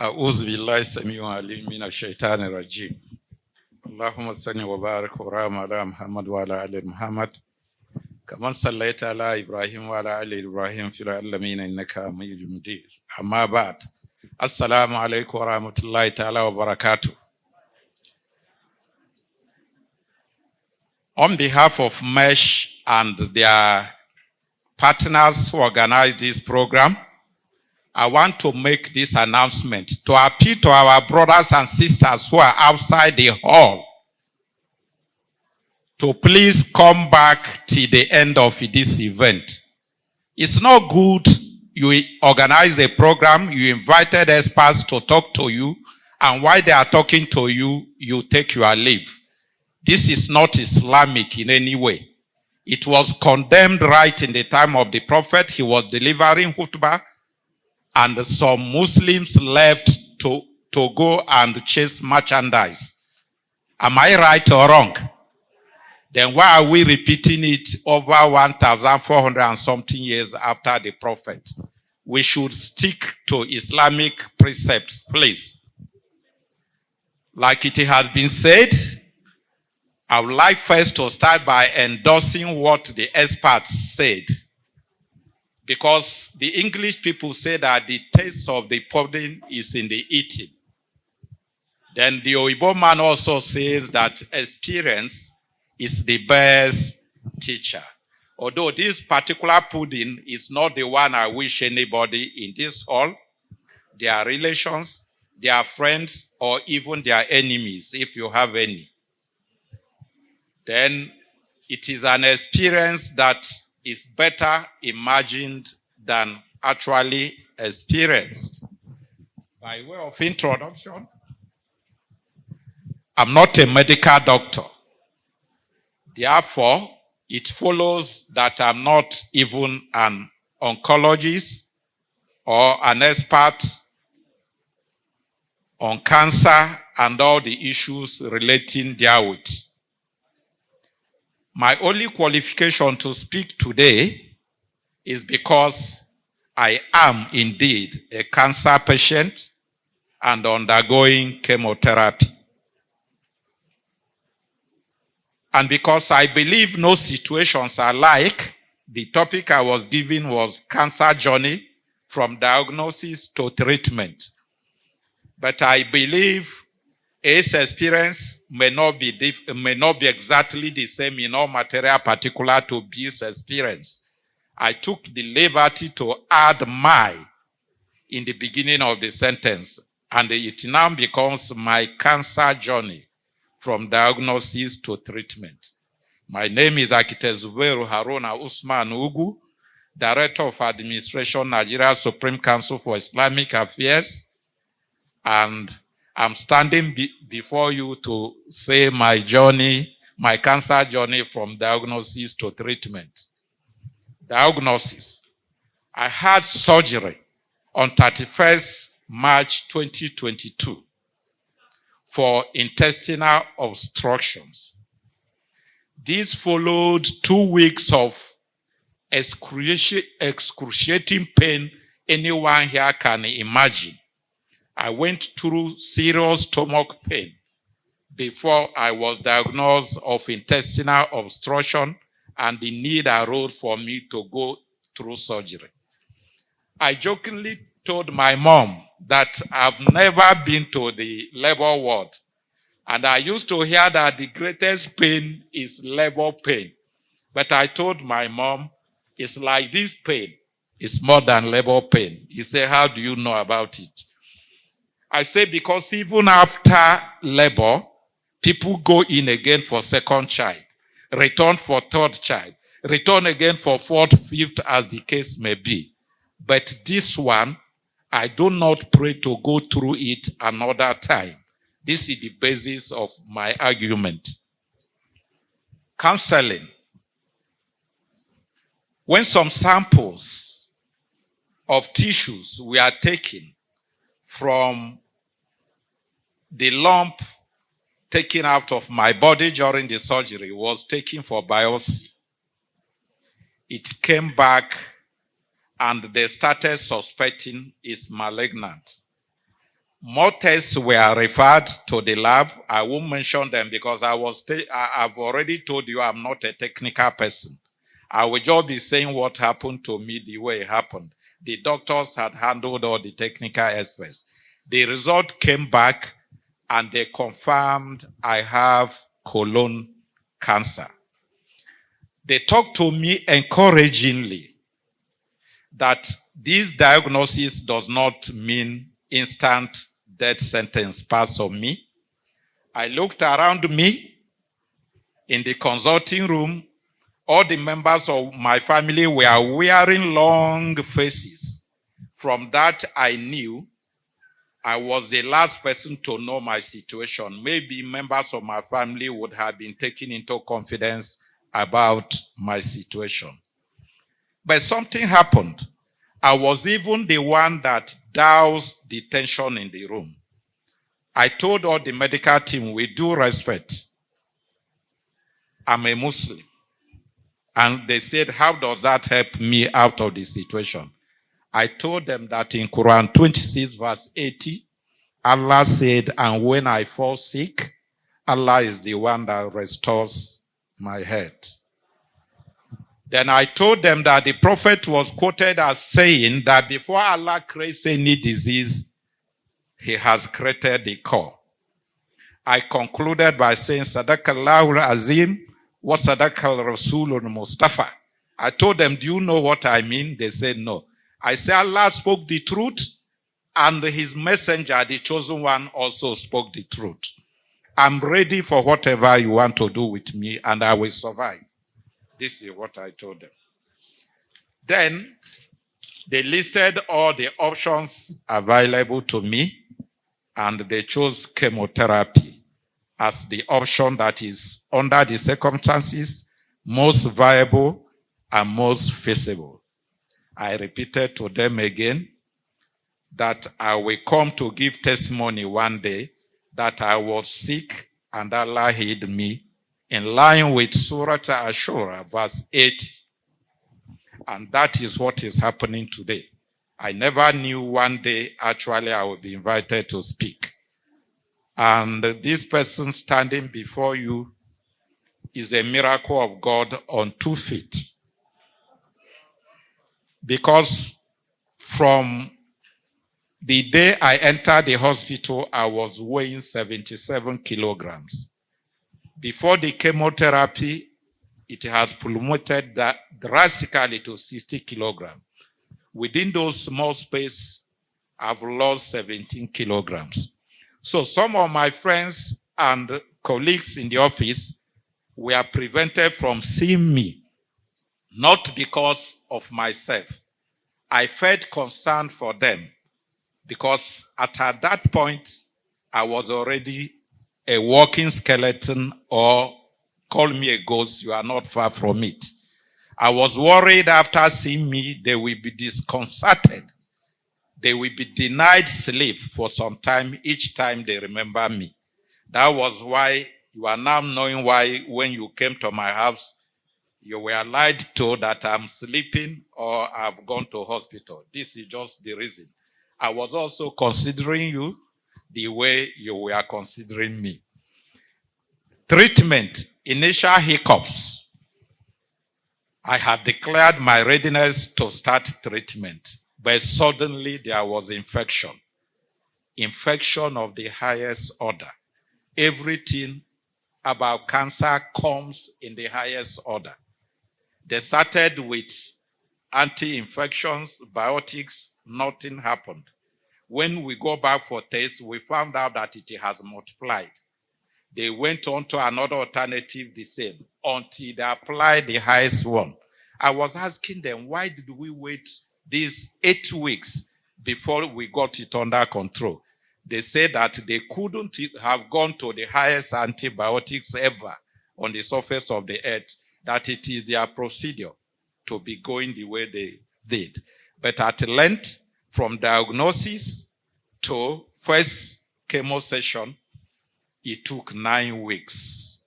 أعوذ بالله السميع العليم من الشيطان الرجيم. اللهم صل وبارك ورحم على محمد وعلى آل محمد كما صليت على إبراهيم وعلى آل إبراهيم في العالمين إنك حميد مجيد. أما بعد السلام عليكم ورحمة الله تعالى وبركاته. On behalf of MESH and their partners who organized this program, I want to make this announcement to appeal to our brothers and sisters who are outside the hall to please come back till the end of this event. It's not good you organize a program, you invited experts to talk to you, and while they are talking to you, you take your leave. This is not Islamic in any way. It was condemned right in the time of the Prophet. He was delivering khutbah, and some Muslims left to go and chase merchandise. Am I right or wrong? Then why are we repeating it over 1,400 and something years after the Prophet? We should stick to Islamic precepts, please. Like it has been said, I would like first to start by endorsing what the experts said. Because the English people say that the taste of the pudding is in the eating. Then the Oyibo man also says that experience is the best teacher. Although this particular pudding is not the one I wish anybody in this hall, their relations, their friends, or even their enemies, if you have any. Then it is an experience that is better imagined than actually experienced. By way of introduction, I'm not a medical doctor. Therefore, it follows that I'm not even an oncologist or an expert on cancer and all the issues relating therewith. My only qualification to speak today is because I am indeed a cancer patient and undergoing chemotherapy. And because I believe no situations are alike, the topic I was given was cancer journey from diagnosis to treatment. But I believe A's experience may not be exactly the same in all material particular to B's experience. I took the liberty to add my in the beginning of the sentence, and it now becomes my cancer journey from diagnosis to treatment. My name is Architect Zubair Haruna Usman Ugu, Director of Administration, Nigeria Supreme Council for Islamic Affairs, and I'm standing before you to say my journey, my cancer journey from diagnosis to treatment. Diagnosis. I had surgery on 31st March 2022 for intestinal obstructions. This followed 2 weeks of excruciating pain anyone here can imagine. I went through serious stomach pain before I was diagnosed of intestinal obstruction, and the need arose for me to go through surgery. I jokingly told my mom that I've never been to the labor ward, and I used to hear that the greatest pain is labor pain. But I told my mom, it's like this pain is more than labor pain. He said, how do you know about it? I say because even after labor, people go in again for second child, return for third child, return again for fourth, fifth, as the case may be. But this one, I do not pray to go through it another time. This is the basis of my argument. Counseling. When some samples of tissues were taken from the lump taken out of my body during the surgery, was taken for biopsy. It came back and they started suspecting it's malignant. More tests were referred to the lab. I won't mention them because I've already told you I'm not a technical person. I will just be saying what happened to me the way it happened. The doctors had handled all the technical aspects. The result came back and they confirmed I have colon cancer. They talked to me encouragingly that this diagnosis does not mean instant death sentence pass on me. I looked around me in the consulting room. All the members of my family were wearing long faces. From that, I knew I was the last person to know my situation. Maybe members of my family would have been taken into confidence about my situation. But something happened. I was even the one that doused the tension in the room. I told all the medical team, with due respect, I'm a Muslim. And they said, how does that help me out of the situation? I told them that in Quran 26 verse 80, Allah said, and when I fall sick, Allah is the one that restores my health. Then I told them that the prophet was quoted as saying that before Allah creates any disease, he has created the cure. I concluded by saying, Sadaqallahu azim wa Sadaqal Rasulul Mustafa. I told them, do you know what I mean? They said no. I said, Allah spoke the truth and his messenger, the chosen one, also spoke the truth. I'm ready for whatever you want to do with me and I will survive. This is what I told them. Then they listed all the options available to me and they chose chemotherapy as the option that is, under the circumstances, most viable and most feasible. I repeated to them again that I will come to give testimony one day that I was sick and Allah healed me in line with Surah Ashura, verse 80. And that is what is happening today. I never knew one day actually I would be invited to speak. And this person standing before you is a miracle of God on 2 feet. Because from the day I entered the hospital, I was weighing 77 kilograms. Before the chemotherapy, it has plummeted drastically to 60 kilograms. Within those small space, I've lost 17 kilograms. So some of my friends and colleagues in the office were prevented from seeing me, not because of myself. I felt concerned for them because at that point, I was already a walking skeleton, or call me a ghost, you are not far from it. I was worried after seeing me, they will be disconcerted. They will be denied sleep for some time each time they remember me. That was why you are now knowing why when you came to my house, you were lied to that I'm sleeping or I've gone to hospital. This is just the reason. I was also considering you the way you were considering me. Treatment, initial hiccups. I had declared my readiness to start treatment, but suddenly there was infection. Infection of the highest order. Everything about cancer comes in the highest order. They started with anti-infections, biotics, nothing happened. When we go back for tests, we found out that it has multiplied. They went on to another alternative, the same, until they applied the highest one. I was asking them, why did we wait these 8 weeks before we got it under control? They said that they couldn't have gone to the highest antibiotics ever on the surface of the earth, that it is their procedure to be going the way they did. But at length, from diagnosis to first chemo session, it took 9 weeks.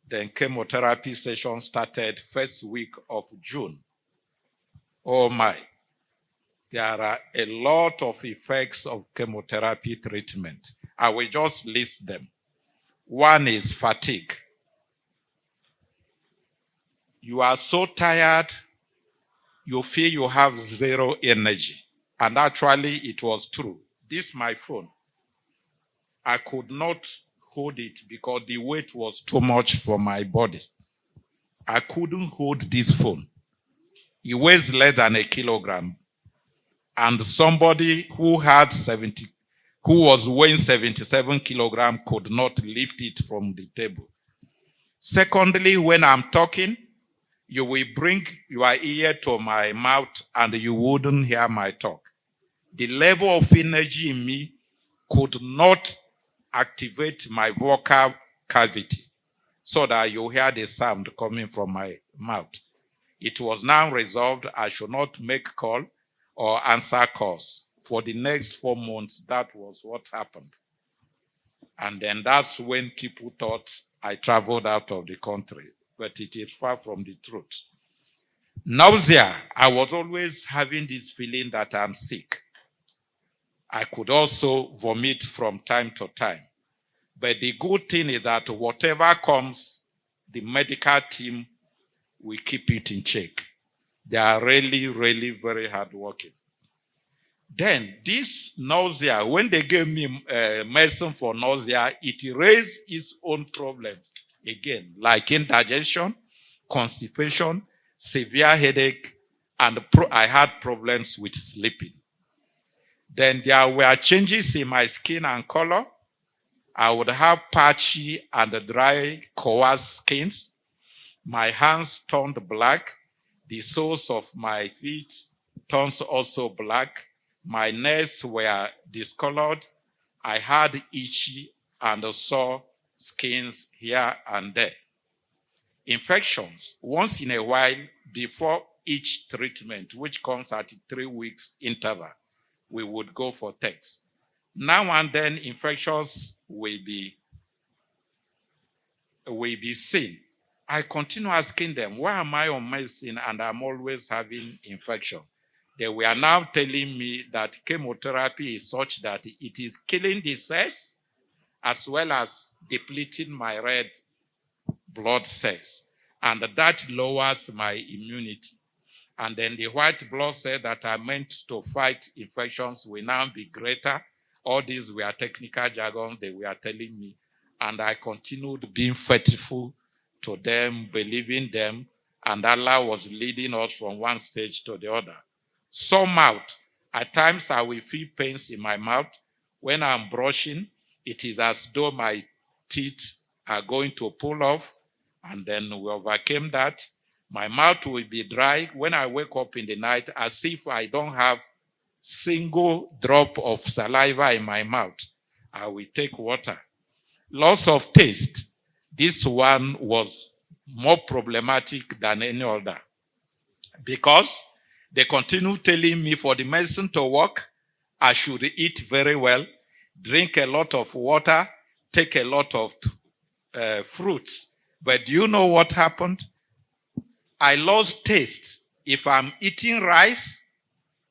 Then chemotherapy session started first week of June. Oh my. There are a lot of effects of chemotherapy treatment. I will just list them. One is fatigue. You are so tired, you feel you have zero energy. And actually, it was true. This, my phone, I could not hold it because the weight was too much for my body. I couldn't hold this phone. It weighs less than a kilogram. And somebody who was weighing 77 kilograms could not lift it from the table. Secondly, when I'm talking, you will bring your ear to my mouth and you wouldn't hear my talk. The level of energy in me could not activate my vocal cavity so that you hear the sound coming from my mouth. It was now resolved I should not make call or answer calls. For the next 4 months, that was what happened. And then that's when people thought I traveled out of the country. But it is far from the truth. Nausea. I was always having this feeling that I'm sick. I could also vomit from time to time. But the good thing is that whatever comes, the medical team will keep it in check. They are really, really very hardworking. Then this nausea, when they gave me medicine for nausea, it raised its own problem again, like indigestion, constipation, severe headache, and I had problems with sleeping. Then there were changes in my skin and color. I would have patchy and dry, coarse skins. My hands turned black. The soles of my feet turned also black. My nails were discolored. I had itchy and sore skins here and there. Infections, once in a while, before each treatment, which comes at 3 weeks interval, we would go for tests. Now and then, infections will be seen. I continue asking them, why am I on medicine and I'm always having infection? They were now telling me that chemotherapy is such that it is killing the cells as well as depleting my red blood cells. And that lowers my immunity. And then the white blood cells that are meant to fight infections will now be greater. All these were technical jargon they were telling me. And I continued being faithful to them, believing them. And Allah was leading us from one stage to the other. Sore mouth. At times I will feel pains in my mouth. When I'm brushing, it is as though my teeth are going to pull off. And then we overcame that. My mouth will be dry when I wake up in the night, as if I don't have single drop of saliva in my mouth. I will take water. Loss of taste. This one was more problematic than any other, because they continue telling me for the medicine to work, I should eat very well, drink a lot of water, take a lot of fruits. But do you know what happened? I lost taste. If I'm eating rice,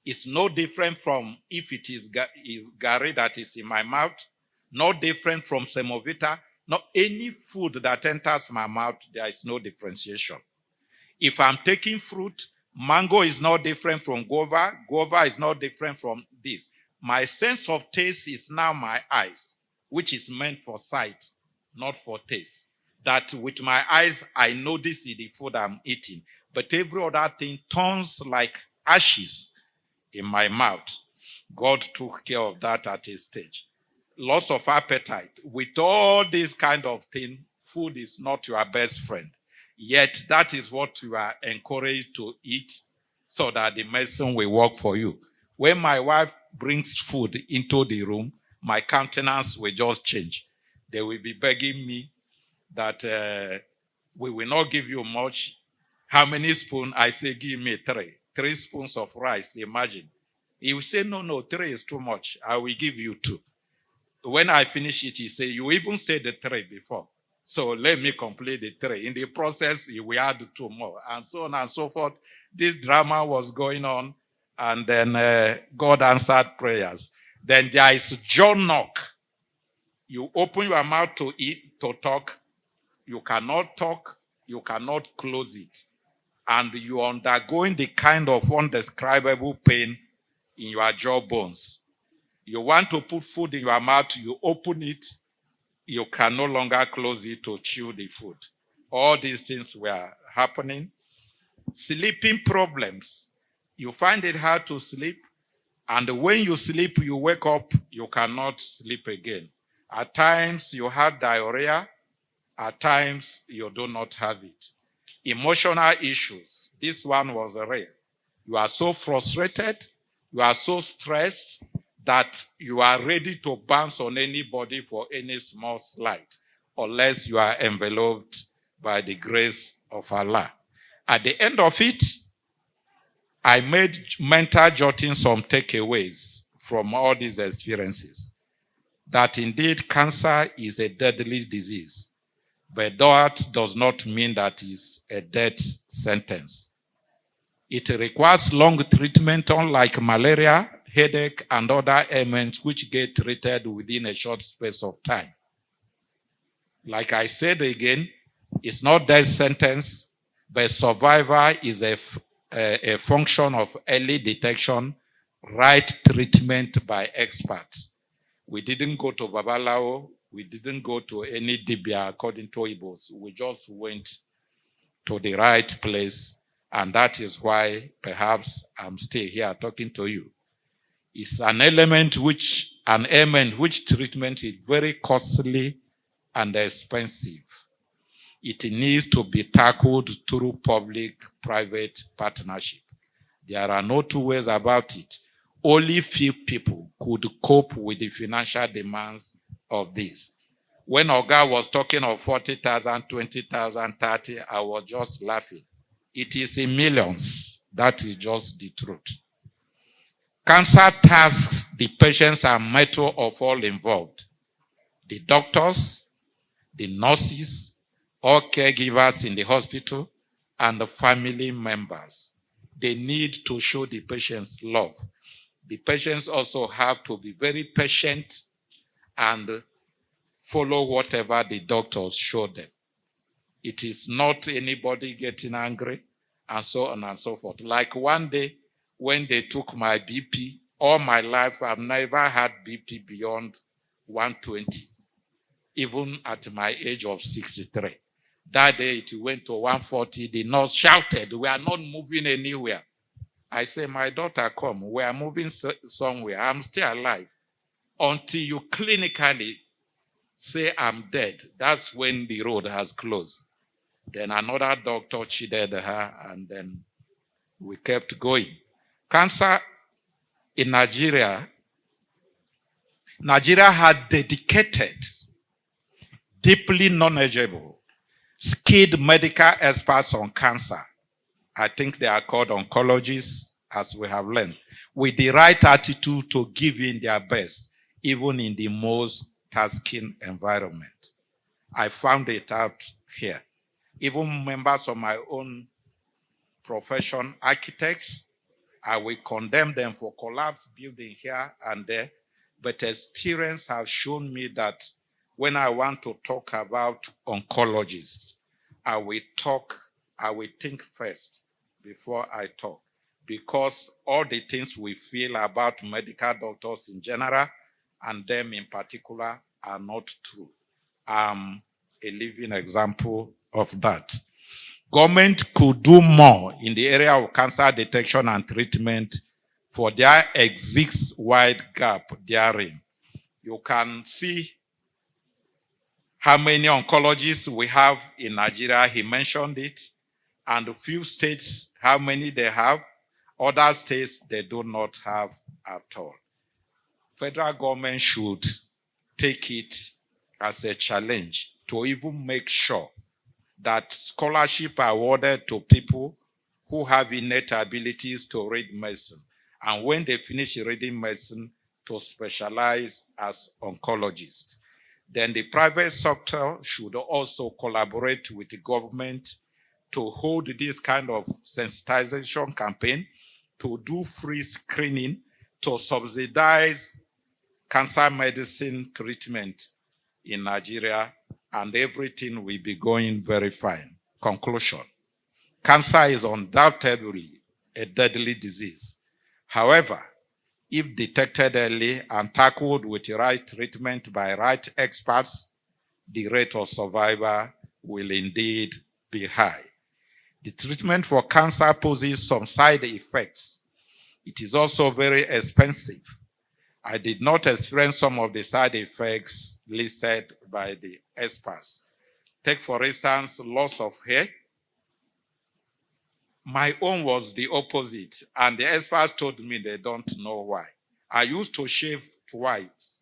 it's no different from if it is gari that is in my mouth, no different from semovita, not any food that enters my mouth, there is no differentiation. If I'm taking fruit, mango is not different from guava, guava is not different from this. My sense of taste is now my eyes, which is meant for sight, not for taste. That with my eyes, I know this is the food I'm eating. But every other thing turns like ashes in my mouth. God took care of that at a stage. Loss of appetite. With all this kind of thing, food is not your best friend. Yet that is what you are encouraged to eat so that the medicine will work for you. When my wife brings food into the room, my countenance will just change. They will be begging me that we will not give you much. How many spoons? I say, give me 3. 3 spoons of rice, imagine. He will say, no, 3 is too much. I will give you 2. When I finish it, he say, you even said the 3 before. So let me complete the 3. In the process, we add 2 more, and so on and so forth. This drama was going on, And then God answered prayers. Then there is jaw knock. You open your mouth to eat, to talk. You cannot talk. You cannot close it. And you are undergoing the kind of undescribable pain in your jaw bones. You want to put food in your mouth, you open it, you can no longer close it to chew the food. All these things were happening. Sleeping problems. You find it hard to sleep, and when you sleep, you wake up, you cannot sleep again. At times, you have diarrhea. At times, you do not have it. Emotional issues. This one was rare. You are so frustrated, you are so stressed that you are ready to bounce on anybody for any small slight, unless you are enveloped by the grace of Allah. At the end of it, I made mental jotting some takeaways from all these experiences. That indeed cancer is a deadly disease. But that does not mean that it's a death sentence. It requires long treatment, unlike malaria, headache, and other ailments which get treated within a short space of time. Like I said again, it's not death sentence, but survival is a function of early detection, right treatment by experts. We didn't go to Babalawo. We didn't go to any Dibia according to Igbos. We just went to the right place, and that is why perhaps I'm still here talking to you. It's an ailment which treatment is very costly and expensive. It needs to be tackled through public-private partnership. There are no two ways about it. Only few people could cope with the financial demands of this. When Oga was talking of 40,000, 20,000, 30, I was just laughing. It is in millions. That is just the truth. Cancer tasks the patients and mettle of all involved. The doctors, the nurses, all caregivers in the hospital, and the family members. They need to show the patients love. The patients also have to be very patient and follow whatever the doctors show them. It is not anybody getting angry and so on and so forth. Like one day when they took my BP, all my life I've never had BP beyond 120, even at my age of 63. That day it went to 140. The nurse shouted, "We are not moving anywhere." I say, "My daughter, come. We are moving somewhere. I'm still alive." Until you clinically say I'm dead, that's when the road has closed. Then another doctor cheated her, and then we kept going. Cancer in Nigeria had dedicated, deeply knowledgeable, skilled medical experts on cancer. I think they are called oncologists, as we have learned, with the right attitude to give in their best, even in the most tasking environment. I found it out here. Even members of my own profession, architects, I will condemn them for collapse building here and there, but experience has shown me that when I want to talk about oncologists, I will think first before I talk, because all the things we feel about medical doctors in general and them in particular are not true. I'm a living example of that. Government could do more in the area of cancer detection and treatment, for there exists wide gap therein. You can see how many oncologists we have in Nigeria. He mentioned it. And a few states, how many they have. Other states, they do not have at all. Federal government should take it as a challenge to even make sure that scholarship are awarded to people who have innate abilities to read medicine. And when they finish reading medicine, to specialize as oncologists. Then the private sector should also collaborate with the government to hold this kind of sensitization campaign to do free screening to subsidize cancer medicine treatment in Nigeria, and everything will be going very fine. Conclusion. Cancer is undoubtedly a deadly disease. However, if detected early and tackled with the right treatment by right experts, the rate of survival will indeed be high. The treatment for cancer poses some side effects. It is also very expensive. I did not experience some of the side effects listed by the experts. Take, for instance, loss of hair. My own was the opposite, and the experts told me they don't know why. I used to shave twice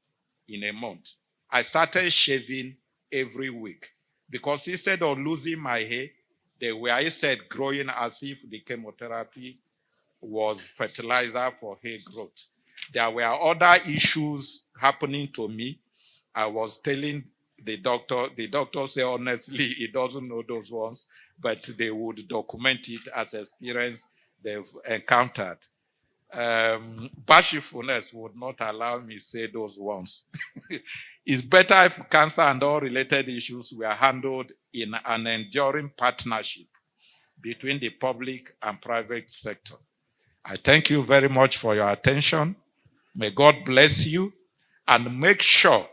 in a month. I started shaving every week because instead of losing my hair, they were instead growing as if the chemotherapy was fertilizer for hair growth. There were other issues happening to me. I was telling the doctor said honestly he doesn't know those ones, but they would document it as experience they've encountered. Bashfulness would not allow me say those ones. It's better if cancer and all related issues were handled in an enduring partnership between the public and private sector. I thank you very much for your attention. May God bless you, and make sure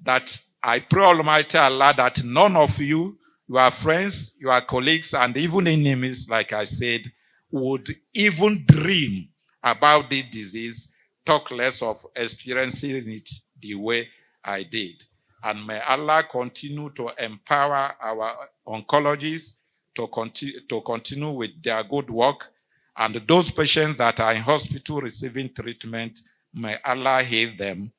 that I pray Almighty Allah that none of you, your friends, your colleagues, and even enemies, like I said, would even dream about this disease, talk less of experiencing it the way I did. And may Allah continue to empower our oncologists to continue with their good work. And those patients that are in hospital receiving treatment, may Allah heal them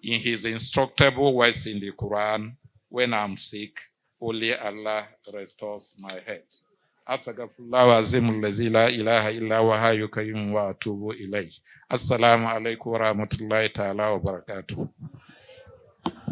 in his instructable words in the Quran. When I'm sick, only Allah restores my health. Astaghfirullah azimul lazi la ilaha illa wa hayyu qayyum wa atubu ilayh. Assalamu alaikum wa rahmatullahi ta'ala wa barakatuh.